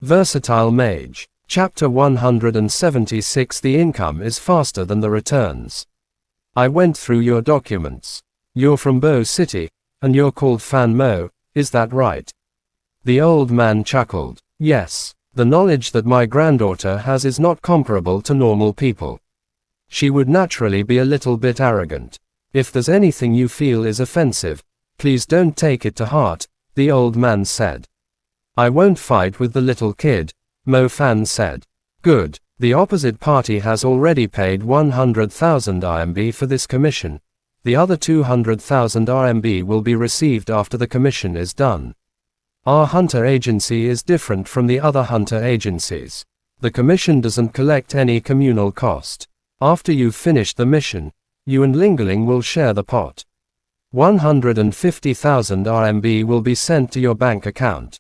Versatile Mage. Chapter 176. The income is faster than the returns. I went through your documents. You're from Bo City, and you're called Fan Mo, is that right? The old man chuckled. Yes. The knowledge that my granddaughter has is not comparable to normal people. She would naturally be a little bit arrogant. If there's anything you feel is offensive, please don't take it to heart, the old man said. I won't fight with the little kid, Mo Fan said. Good. The opposite party has already paid 100,000 RMB for this commission. The other 200,000 RMB will be received after the commission is done. Our hunter agency is different from the other hunter agencies. The commission doesn't collect any communal cost. After you've finished the mission, you and Lingeling will share the pot. 150,000 RMB will be sent to your bank account.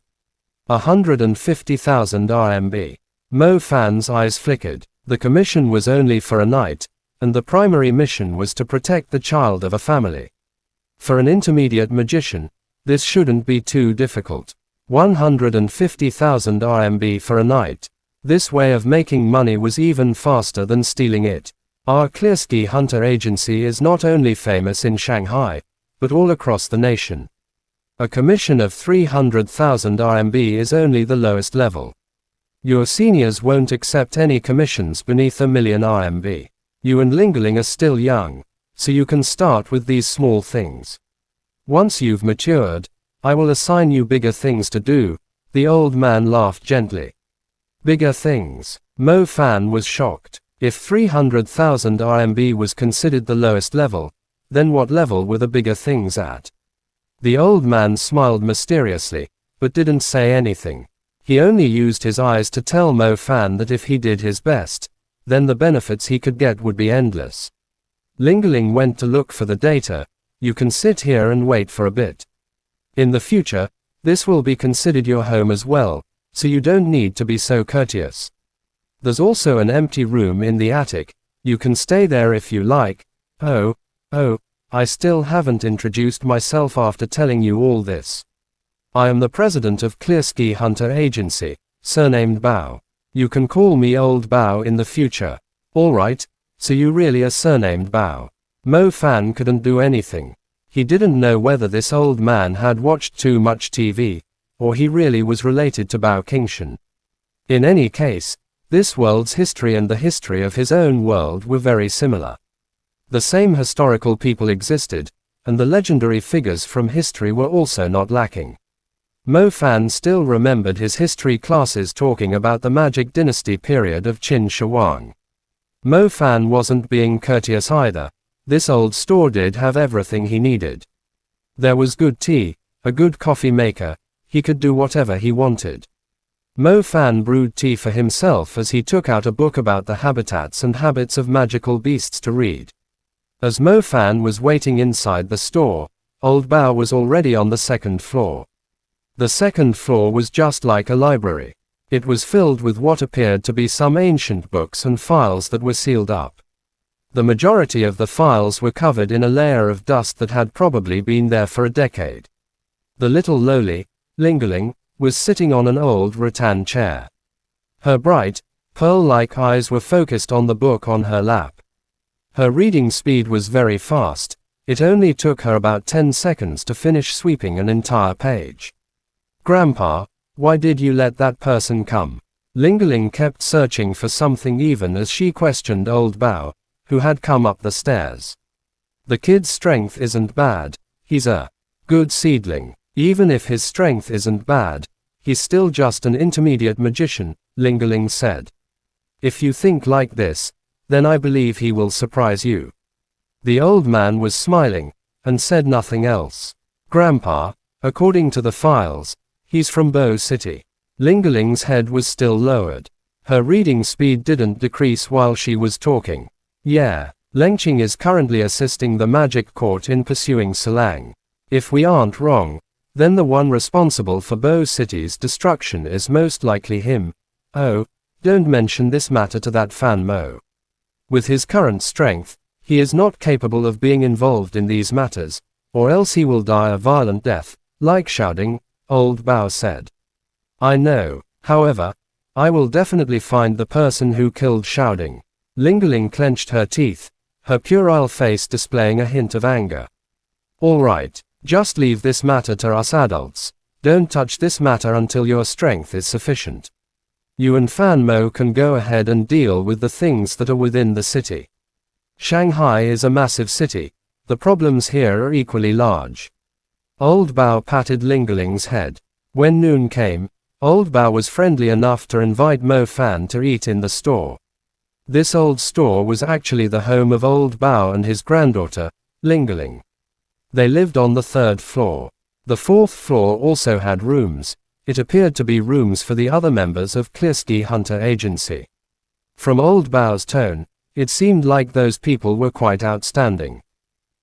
150,000 RMB. Mo Fan's eyes flickered. The commission was only for a night, and the primary mission was to protect the child of a family. For an intermediate magician, this shouldn't be too difficult. 150,000 RMB for a night. This way of making money was even faster than stealing it. Our Clearski Hunter Agency is not only famous in Shanghai, but all across the nation. A commission of 300,000 RMB is only the lowest level. Your seniors won't accept any commissions beneath 1,000,000 RMB. You and Lingeling are still young, so you can start with these small things. Once you've matured, I will assign you bigger things to do, the old man laughed gently. Bigger things. Mo Fan was shocked. If 300,000 RMB was considered the lowest level, then what level were the bigger things at? The old man smiled mysteriously, but didn't say anything. He only used his eyes to tell Mo Fan that if he did his best, then the benefits he could get would be endless. Lingeling went to look for the data. You can sit here and wait for a bit. In the future, this will be considered your home as well, so you don't need to be so courteous. There's also an empty room in the attic. You can stay there if you like. Oh, I still haven't introduced myself after telling you all this. I am the president of Clearski Hunter Agency, surnamed Bao. You can call me Old Bao in the future. Alright, so you really are surnamed Bao. Mo Fan couldn't do anything. He didn't know whether this old man had watched too much TV, or he really was related to Bao Qingshan. In any case, this world's history and the history of his own world were very similar. The same historical people existed, and the legendary figures from history were also not lacking. Mo Fan still remembered his history classes talking about the Magic Dynasty period of Qin Shi Huang. Mo Fan wasn't being courteous either. This old store did have everything he needed. There was good tea, a good coffee maker, he could do whatever he wanted. Mo Fan brewed tea for himself as he took out a book about the habitats and habits of magical beasts to read. As Mo Fan was waiting inside the store, Old Bao was already on the second floor. The second floor was just like a library. It was filled with what appeared to be some ancient books and files that were sealed up. The majority of the files were covered in a layer of dust that had probably been there for a decade. The little lowly, Lingeling, was sitting on an old rattan chair. Her bright, pearl-like eyes were focused on the book on her lap. Her reading speed was very fast. It only took her about 10 seconds to finish sweeping an entire page. Grandpa, why did you let that person come? Lingeling kept searching for something even as she questioned Old Bao, who had come up the stairs. The kid's strength isn't bad. He's a good seedling. Even if his strength isn't bad, he's still just an intermediate magician, Lingeling said. If you think like this, then I believe he will surprise you. The old man was smiling, and said nothing else. Grandpa, according to the files, he's from Bo City. Lingeling's head was still lowered. Her reading speed didn't decrease while she was talking. Yeah, Lengqing is currently assisting the magic court in pursuing Silang. If we aren't wrong, then the one responsible for Bo City's destruction is most likely him. Oh, don't mention this matter to that Fan Mo. With his current strength, he is not capable of being involved in these matters, or else he will die a violent death, like shouting, Old Bao said. I know, However, I will definitely find the person who killed Shouting. Ling clenched her teeth, her puerile face displaying a hint of anger. All right, just leave this matter to us adults. Don't touch this matter until your strength is sufficient. You and Fan Mo can go ahead and deal with the things that are within the city. Shanghai is a massive city. The problems here are equally large. Old Bao patted Lingling's head. When noon came, Old Bao was friendly enough to invite Mo Fan to eat in the store. This old store was actually the home of Old Bao and his granddaughter, Lingling. They lived on the 3rd floor. The 4th floor also had rooms. It appeared to be rooms for the other members of Quashi Hunter Agency. From Old Bao's tone, it seemed like those people were quite outstanding.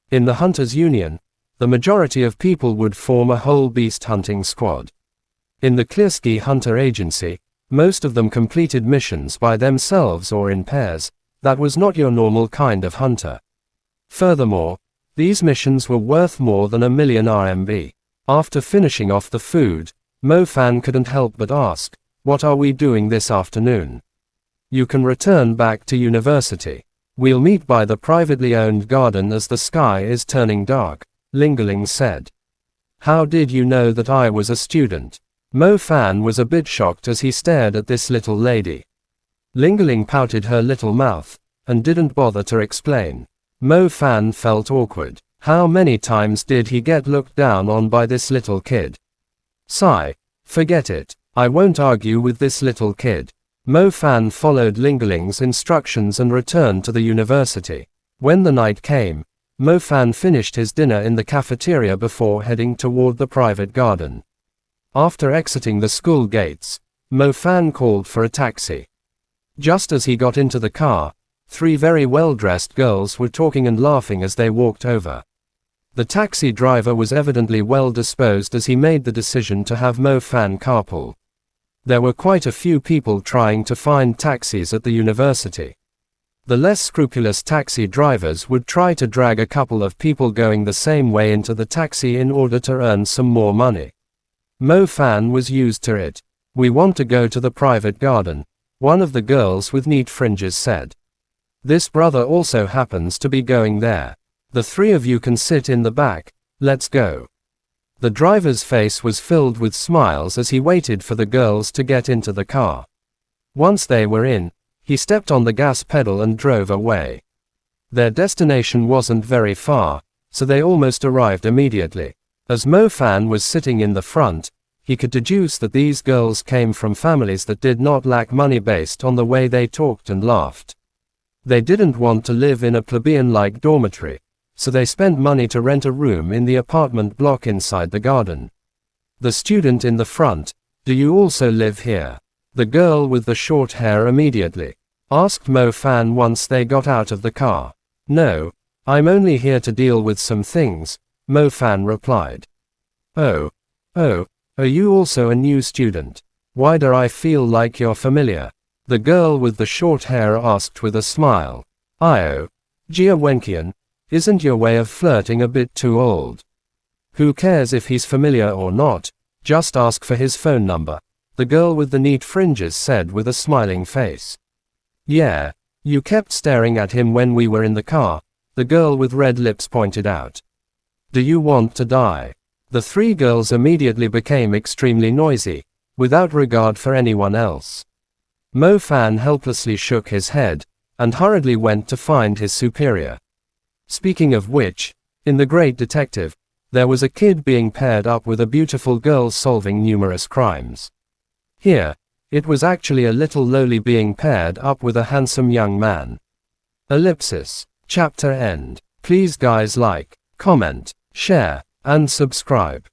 In the Hunters Union, the majority of people would form a whole beast hunting squad. In the Quashi Hunter Agency, most of them completed missions by themselves or in pairs. That was not your normal kind of hunter. Furthermore, these missions were worth more than 1 million RMB. After finishing off the food, Mo Fan couldn't help but ask, "What are we doing this afternoon?" "You can return back to university. We'll meet by the privately owned garden as the sky is turning dark," Lingling said. "How did you know that I was a student?" Mo Fan was a bit shocked as he stared at this little lady. Lingling pouted her little mouth, and didn't bother to explain. Mo Fan felt awkward. How many times did he get looked down on by this little kid? Sigh. Forget it. I won't argue with this little kid. Mo Fan followed Lingling's instructions and returned to the university. When the night came, Mo Fan finished his dinner in the cafeteria before heading toward the private garden. After exiting the school gates, Mo Fan called for a taxi. Just as he got into the car, 3 very well-dressed girls were talking and laughing as they walked over. The taxi driver was evidently well disposed as he made the decision to have Mo Fan carpool. There were quite a few people trying to find taxis at the university. The less scrupulous taxi drivers would try to drag a couple of people going the same way into the taxi in order to earn some more money. Mo Fan was used to it. "We want to go to the private garden," one of the girls with neat fringes said. "This brother also happens to be going there. The 3 of you can sit in the back. Let's go." The driver's face was filled with smiles as he waited for the girls to get into the car. Once they were in, he stepped on the gas pedal and drove away. Their destination wasn't very far, so they almost arrived immediately. As Mo Fan was sitting in the front, he could deduce that these girls came from families that did not lack money based on the way they talked and laughed. They didn't want to live in a plebeian-like dormitory, so they spent money to rent a room in the apartment block inside the garden. The student in the front, "Do you also live here?" The girl with the short hair immediately asked Mo Fan once they got out of the car. "No, I'm only here to deal with some things," Mo Fan replied. Oh, are you also a new student? Why do I feel like you're familiar?" The girl with the short hair asked with a smile. "Io, Jia Wenqian, isn't your way of flirting a bit too old? Who cares if he's familiar or not, just ask for his phone number," the girl with the neat fringes said with a smiling face. "Yeah, you kept staring at him when we were in the car," the girl with red lips pointed out. "Do you want to die?" The 3 girls immediately became extremely noisy, without regard for anyone else. Mo Fan helplessly shook his head, and hurriedly went to find his superior. Speaking of which, in The Great Detective, there was a kid being paired up with a beautiful girl solving numerous crimes. Here, it was actually a little lowly being paired up with a handsome young man. Ellipsis. Chapter end. Please guys like, comment, share, and subscribe.